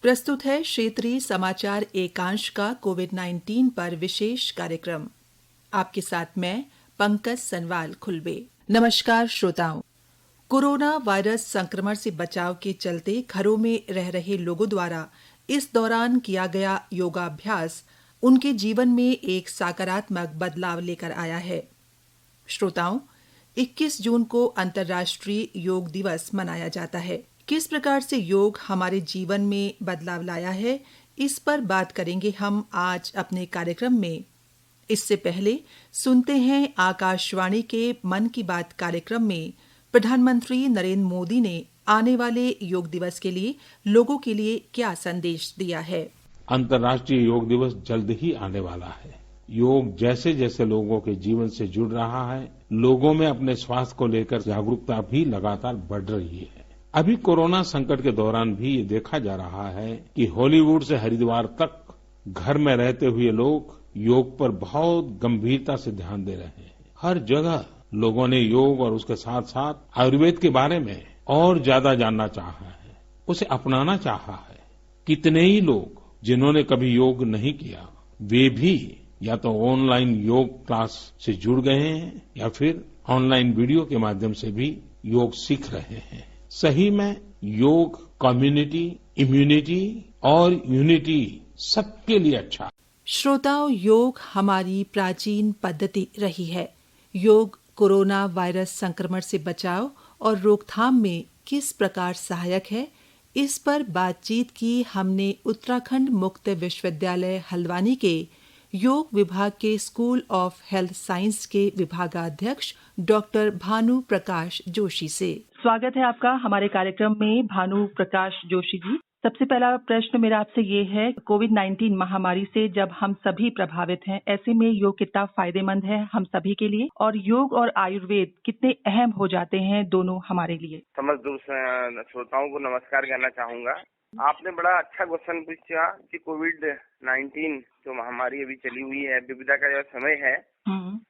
प्रस्तुत है क्षेत्रीय समाचार एकांश का कोविड-19 पर विशेष कार्यक्रम। आपके साथ मैं पंकज सनवाल खुलबे। नमस्कार श्रोताओं। कोरोना वायरस संक्रमण से बचाव के चलते घरों में रह रहे लोगों द्वारा इस दौरान किया गया योगाभ्यास उनके जीवन में एक सकारात्मक बदलाव लेकर आया है। श्रोताओं, 21 जून को अंतर्राष्ट्रीय योग दिवस मनाया जाता है। किस प्रकार से योग हमारे जीवन में बदलाव लाया है, इस पर बात करेंगे हम आज अपने कार्यक्रम में। इससे पहले सुनते हैं आकाशवाणी के मन की बात कार्यक्रम में प्रधानमंत्री नरेंद्र मोदी ने आने वाले योग दिवस के लिए लोगों के लिए क्या संदेश दिया है। अंतर्राष्ट्रीय योग दिवस जल्द ही आने वाला है। योग जैसे जैसे लोगों के जीवन से जुड़ रहा है, लोगों में अपने स्वास्थ्य को लेकर जागरूकता भी लगातार बढ़ रही है। अभी कोरोना संकट के दौरान भी ये देखा जा रहा है कि हॉलीवुड से हरिद्वार तक घर में रहते हुए लोग योग पर बहुत गंभीरता से ध्यान दे रहे हैं। हर जगह लोगों ने योग और उसके साथ साथ आयुर्वेद के बारे में और ज्यादा जानना चाहा है, उसे अपनाना चाहा है। कितने ही लोग जिन्होंने कभी योग नहीं किया, वे भी या तो ऑनलाइन योग क्लास से जुड़ गए हैं या फिर ऑनलाइन वीडियो के माध्यम से भी योग सीख रहे हैं। सही में योग कम्युनिटी, इम्यूनिटी और यूनिटी सबके लिए अच्छा। श्रोताओं, योग हमारी प्राचीन पद्धति रही है। योग कोरोना वायरस संक्रमण से बचाव और रोकथाम में किस प्रकार सहायक है, इस पर बातचीत की हमने उत्तराखंड मुक्त विश्वविद्यालय हल्द्वानी के योग विभाग के स्कूल ऑफ हेल्थ साइंस के विभागाध्यक्ष डॉक्टर भानु प्रकाश जोशी से। स्वागत है आपका हमारे कार्यक्रम में भानु प्रकाश जोशी जी। सबसे पहला प्रश्न मेरा आपसे ये है, कोविड-19 महामारी से जब हम सभी प्रभावित हैं, ऐसे में योग कितना फायदेमंद है हम सभी के लिए, और योग और आयुर्वेद कितने अहम हो जाते हैं दोनों हमारे लिए। समझ श्रोताओं को नमस्कार कहना चाहूंगा। आपने बड़ा अच्छा क्वेश्चन पूछा कि कोविड-19 जो महामारी अभी चली हुई है, विविधता का जो समय है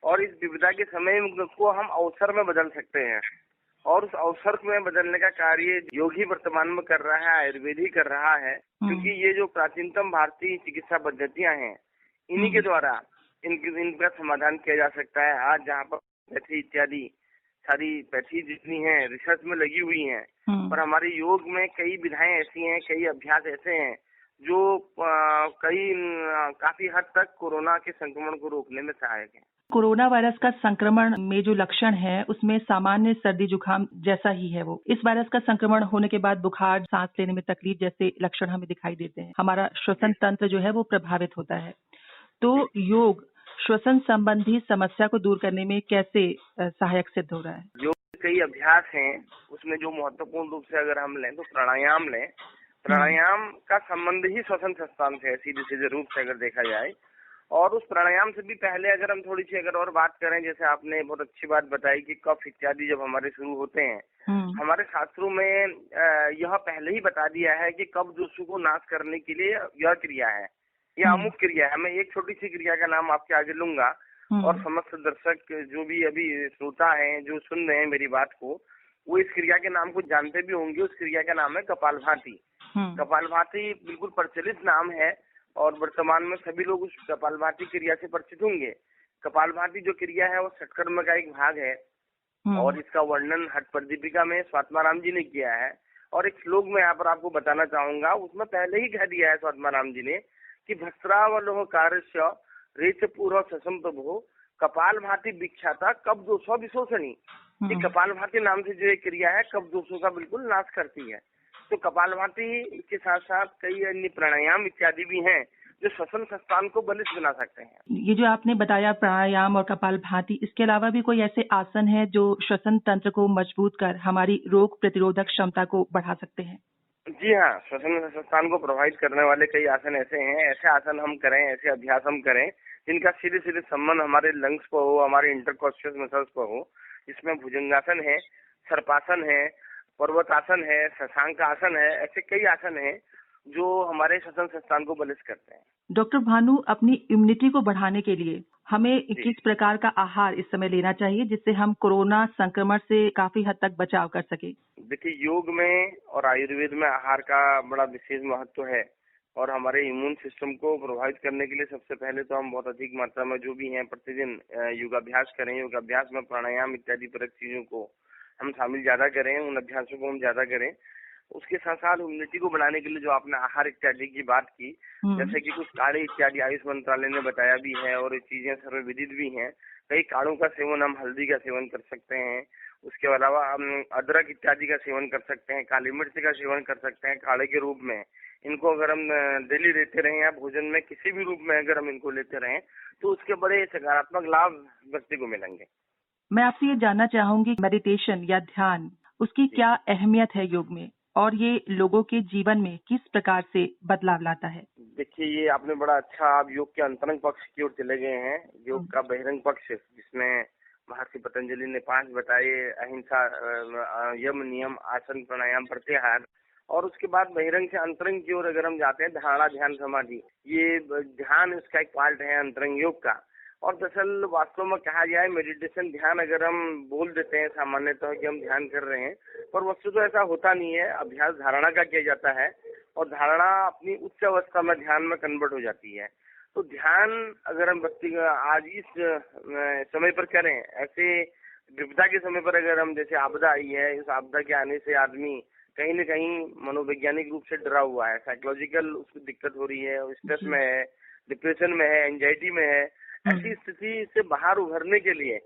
और इस विविधता के समय को हम अवसर में बदल सकते हैं और उस अवसर में बदलने का कार्य योग ही वर्तमान में कर रहा है, आयुर्वेद ही कर रहा है। क्योंकि ये जो प्राचीनतम भारतीय चिकित्सा पद्धतियां हैं, इन्हीं के द्वारा इनका समाधान किया जा सकता है। आज जहाँ पर पैथी इत्यादि सारी पैथी जितनी है रिसर्च में लगी हुई हैं, पर हमारे योग में कई विधाएं ऐसी हैं, कई अभ्यास ऐसे हैं जो काफी हद तक कोरोना के संक्रमण को रोकने में सहायक है। कोरोना वायरस का संक्रमण में जो लक्षण है उसमें सामान्य सर्दी जुकाम जैसा ही है वो। इस वायरस का संक्रमण होने के बाद बुखार, सांस लेने में तकलीफ जैसे लक्षण हमें दिखाई देते हैं। हमारा श्वसन तंत्र जो है वो प्रभावित होता है। तो योग श्वसन संबंधी समस्या को दूर करने में कैसे सहायक सिद्ध हो रहा है? योग कई अभ्यास हैं, उसमें जो महत्वपूर्ण रूप से अगर हम लें तो प्राणायाम लें। प्राणायाम का संबंध ही श्वसन संस्थान से है, सीधे सीधे रूप से अगर देखा जाए। और उस प्राणायाम से भी पहले अगर हम थोड़ी सी अगर और बात करें, जैसे आपने बहुत अच्छी बात बताई कि कफ इत्यादि जब हमारे शुरू होते हैं, हमारे शास्त्रों में यह पहले ही बता दिया है कि कफ दोषों को नाश करने के लिए यह क्रिया है, यह अमुक क्रिया है। मैं एक छोटी सी क्रिया का नाम आपके आगे लूंगा और समस्त दर्शक जो भी अभी श्रोता हैं, जो सुन रहे हैं मेरी बात को, वो इस क्रिया के नाम को जानते भी होंगे। उस क्रिया का नाम है कपालभाति। कपालभाति बिल्कुल प्रचलित नाम है और वर्तमान में सभी लोग उस कपालभाति क्रिया से परिचित होंगे। कपालभाति जो क्रिया है वो षटकर्म का एक भाग है और इसका वर्णन हठ प्रदीपिका में स्वात्माराम जी ने किया है। और एक श्लोक में यहाँ पर आपको बताना चाहूंगा, उसमें पहले ही कह दिया है स्वात्माराम जी ने कि भस्त्रावलोह कारस्य रेच पूर्व ससम प्रभो कपालभाति विख्याता कफ दोषो विशोषणी। ये कपालभाति नाम से जो एक क्रिया है कफ दोषों का बिल्कुल नाश करती है। तो कपालभाति के साथ साथ कई अन्य प्राणायाम इत्यादि भी हैं जो श्वसन संस्थान को बलिष्ठ बना सकते हैं। ये जो आपने बताया प्राणायाम और कपालभाति, इसके अलावा भी कोई ऐसे आसन है जो श्वसन तंत्र को मजबूत कर हमारी रोग प्रतिरोधक क्षमता को बढ़ा सकते हैं? जी हाँ, श्वसन संस्थान को प्रभावित करने वाले कई आसन ऐसे हैं। ऐसे आसन हम करें, ऐसे अभ्यास हम करें जिनका सीधे सीधे संबंध हमारे लंग्स पर हो, हमारे इंटरकॉस्टियल मसल्स पर हो। इसमें भुजंगासन है, सर्पासन है, पर्वतासन है, शशांक आसन है, ऐसे कई आसन हैं। जो हमारे श्वसन संस्थान को बलिष्ठ करते हैं। डॉक्टर भानु, अपनी इम्यूनिटी को बढ़ाने के लिए हमें जी। किस प्रकार का आहार इस समय लेना चाहिए जिससे हम कोरोना संक्रमण से काफी हद तक बचाव कर सके? देखिए, योग में और आयुर्वेद में आहार का बड़ा विशेष महत्व है और हमारे इम्यून सिस्टम को प्रभावित करने के लिए सबसे पहले तो हम बहुत अधिक मात्रा में जो भी हैं प्रतिदिन योगाभ्यास करें। योगाभ्यास में प्राणायाम इत्यादि परक चीजों को हम शामिल ज्यादा करें, उन अभ्यासों को हम ज्यादा करें। उसके साथ साथ इम्यूनिटी को बढ़ाने के लिए जो आपने आहार इत्यादि की बात की, जैसे कि कुछ काढ़े इत्यादि आयुष मंत्रालय ने बताया भी है और ये चीजें सर्वविदित भी हैं। कई काढ़ों का सेवन, हम हल्दी का सेवन कर सकते हैं, उसके अलावा हम अदरक इत्यादि का सेवन कर सकते हैं, काली मिर्च का सेवन कर सकते हैं काढ़े के रूप में। इनको अगर हम डेली लेते रहें या भोजन में किसी भी रूप में अगर हम इनको लेते रहें तो उसके बड़े सकारात्मक लाभ व्यक्ति को मिलेंगे। मैं आपसे ये जानना चाहूंगी, मेडिटेशन या ध्यान, उसकी क्या अहमियत है योग में और ये लोगों के जीवन में किस प्रकार से बदलाव लाता है? देखिए, ये आपने बड़ा अच्छा, आप योग के अंतरंग पक्ष की ओर चले गए हैं। योग का बहिरंग पक्ष जिसमें महर्षि पतंजलि ने 5 बताए, अहिंसा, यम, नियम, आसन, प्राणायाम, प्रत्याहार, और उसके बाद बहिरंग से अंतरंग की ओर अगर हम जाते हैं, धारणा, ध्यान, समाधि, ये ध्यान इसका एक पार्ट है अंतरंग योग का। और दरअसल वास्तव में कहा जाए, मेडिटेशन, ध्यान अगर हम बोल देते हैं सामान्यतः कि हम ध्यान कर रहे हैं, पर वस्तु तो ऐसा होता नहीं है। अभ्यास धारणा का किया जाता है और धारणा अपनी उच्च अवस्था में ध्यान में कन्वर्ट हो जाती है। तो ध्यान अगर हम व्यक्ति आज इस समय पर करें, ऐसे विपदा के समय पर अगर हम, जैसे आपदा आई है, इस आपदा के आने से आदमी कहीं न कहीं मनोवैज्ञानिक रूप से डरा हुआ है, साइकोलॉजिकल उसको दिक्कत हो रही है, स्ट्रेस में है, डिप्रेशन में है, एंजाइटी में है। ऐसी स्थिति से बाहर उभरने के लिए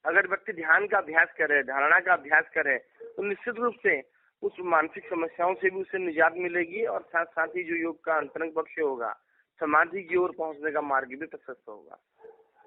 अगर व्यक्ति ध्यान का अभ्यास करे, धारणा का अभ्यास करे, तो निश्चित रूप से उस मानसिक समस्याओं से भी उसे निजात मिलेगी और साथ साथ ही जो योग का अंतरंग पक्ष होगा, समाधि की ओर पहुंचने का मार्ग भी प्रशस्त होगा।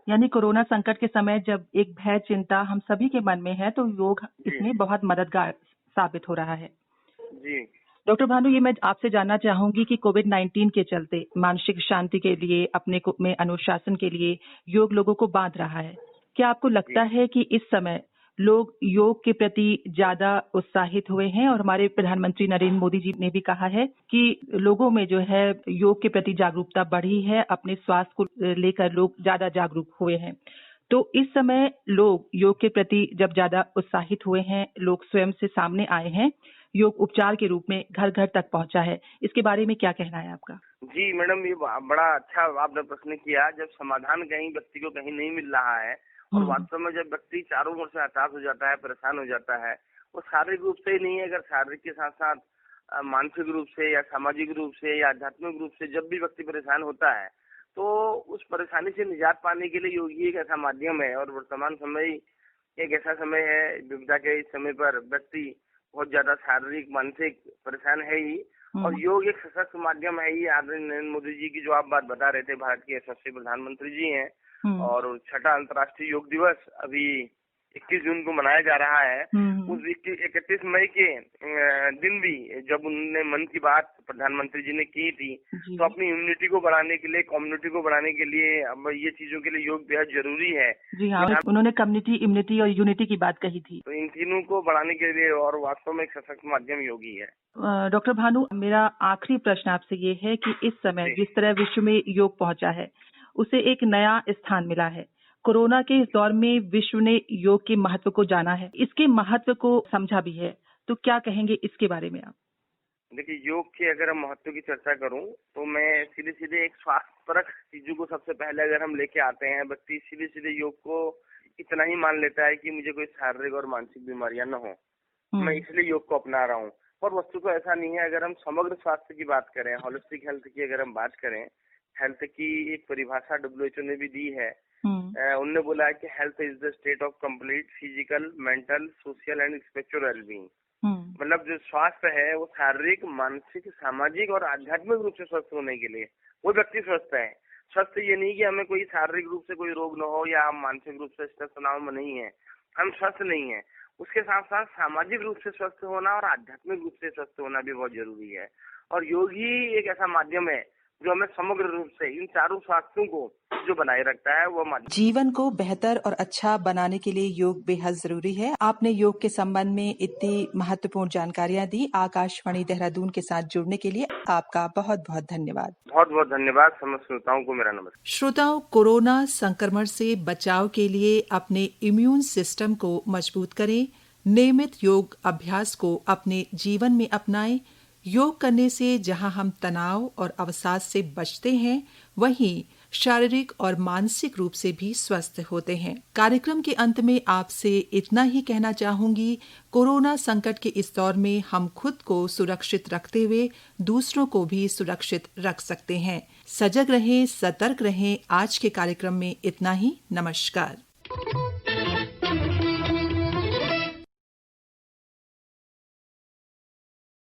यानी कोरोना संकट के समय जब एक भय, चिंता हम सभी के मन में है, तो योग इसमें बहुत मददगार साबित हो रहा है। जी डॉक्टर भानु, ये मैं आपसे जानना चाहूंगी कि कोविड-19 के चलते मानसिक शांति के लिए, अपने को में अनुशासन के लिए योग लोगों को बांध रहा है। क्या आपको लगता है कि इस समय लोग योग के प्रति ज्यादा उत्साहित हुए हैं? और हमारे प्रधानमंत्री नरेंद्र मोदी जी ने भी कहा है कि लोगों में जो है योग के प्रति जागरूकता बढ़ी है, अपने स्वास्थ्य को लेकर लोग ज्यादा जागरूक हुए हैं। तो इस समय लोग योग के प्रति जब ज्यादा उत्साहित हुए हैं, लोग स्वयं से सामने आए हैं, योग उपचार के रूप में घर घर तक पहुंचा है, इसके बारे में क्या कहना है आपका? जी मैडम, ये बड़ा अच्छा आपने प्रश्न किया। जब समाधान कहीं व्यक्ति को कहीं नहीं मिल रहा है और वास्तव में जब व्यक्ति चारों ओर से हताश हो जाता है, परेशान हो जाता है, वो शारीरिक रूप से ही नहीं है, अगर शारीरिक के साथ साथ मानसिक रूप से या सामाजिक रूप से या आध्यात्मिक रूप से जब भी व्यक्ति परेशान होता है, तो उस परेशानी से निजात पाने के लिए योग ही एक ऐसा माध्यम है। और वर्तमान समय एक ऐसा समय है, विपदा के इस समय पर व्यक्ति बहुत ज्यादा शारीरिक मानसिक परेशान है ही, और योग एक सशक्त माध्यम है ही। आदरणीय नरेंद्र मोदी जी की जो आप बात बता रहे थे, भारत के यशस्वी प्रधानमंत्री जी हैं, और 6वां अंतर्राष्ट्रीय योग दिवस अभी 21 जून को मनाया जा रहा है। उस 31 मई के दिन भी जब उन्होंने मन की बात प्रधानमंत्री जी ने की थी, तो अपनी इम्यूनिटी को बढ़ाने के लिए, कम्युनिटी को बढ़ाने के लिए, अब ये चीजों के लिए योग बेहद जरूरी है। जी हाँ, उन्होंने कम्युनिटी, इम्यूनिटी और यूनिटी की बात कही थी। तो इन तीनों को बढ़ाने के लिए और वास्तव में एक सशक्त माध्यम योग ही है। डॉक्टर भानु, मेरा आखिरी प्रश्न आपसे ये है कि इस समय जिस तरह विश्व में योग पहुंचा है, उसे एक नया स्थान मिला है। कोरोना के इस दौर में विश्व ने योग के महत्व को जाना है, इसके महत्व को समझा भी है, तो क्या कहेंगे इसके बारे में आप? देखिए, योग के अगर हम महत्व की चर्चा करूं तो मैं सीधे सीधे एक स्वास्थ्य परक चीजों को सबसे पहले अगर हम लेके आते हैं, व्यक्ति सीधे सीधे योग को इतना ही मान लेता है कि मुझे कोई शारीरिक और मानसिक बीमारियां न हो, मैं इसलिए योग को अपना रहा हूँ। पर वस्तु तो ऐसा नहीं है। अगर हम समग्र स्वास्थ्य की बात करें, होलिस्टिक हेल्थ की अगर हम बात करें, हेल्थ की एक परिभाषा WHO ने भी दी है। उन्होंने बोला है कि health is the state of complete physical, mental, social and spiritual wellbeing. मतलब जो स्वास्थ्य है वो शारीरिक, मानसिक, सामाजिक और आध्यात्मिक रूप से स्वस्थ होने के लिए वो व्यक्ति स्वस्थ है। स्वस्थ ये नहीं कि हमें कोई शारीरिक रूप से कोई रोग न हो या हम मानसिक रूप से स्ट्रेस तनाव में नहीं है, हम स्वस्थ नहीं है। उसके साथ साथ सामाजिक रूप से स्वस्थ होना और आध्यात्मिक रूप से स्वस्थ होना भी बहुत जरूरी है। और योग ही एक ऐसा माध्यम है जो हमें समग्र रूप से इन चारों स्वास्थ्यों को जो बनाए रखता है वो हमारे जीवन को बेहतर और अच्छा बनाने के लिए योग बेहद जरूरी है। आपने योग के संबंध में इतनी महत्वपूर्ण जानकारियां दी। आकाशवाणी देहरादून के साथ जुड़ने के लिए आपका बहुत बहुत धन्यवाद। बहुत बहुत धन्यवाद। समस्त श्रोताओं को मेरा नमस्कार। श्रोताओं, कोरोना संक्रमण से बचाव के लिए अपने इम्यून सिस्टम को मजबूत करें। नियमित योग अभ्यास को अपने जीवन में अपनाएं। योग करने से जहां हम तनाव और अवसाद से बचते हैं, वहीं शारीरिक और मानसिक रूप से भी स्वस्थ होते हैं। कार्यक्रम के अंत में आपसे इतना ही कहना चाहूंगी, कोरोना संकट के इस दौर में हम खुद को सुरक्षित रखते हुए दूसरों को भी सुरक्षित रख सकते हैं। सजग रहें, सतर्क रहें। आज के कार्यक्रम में इतना ही। नमस्कार।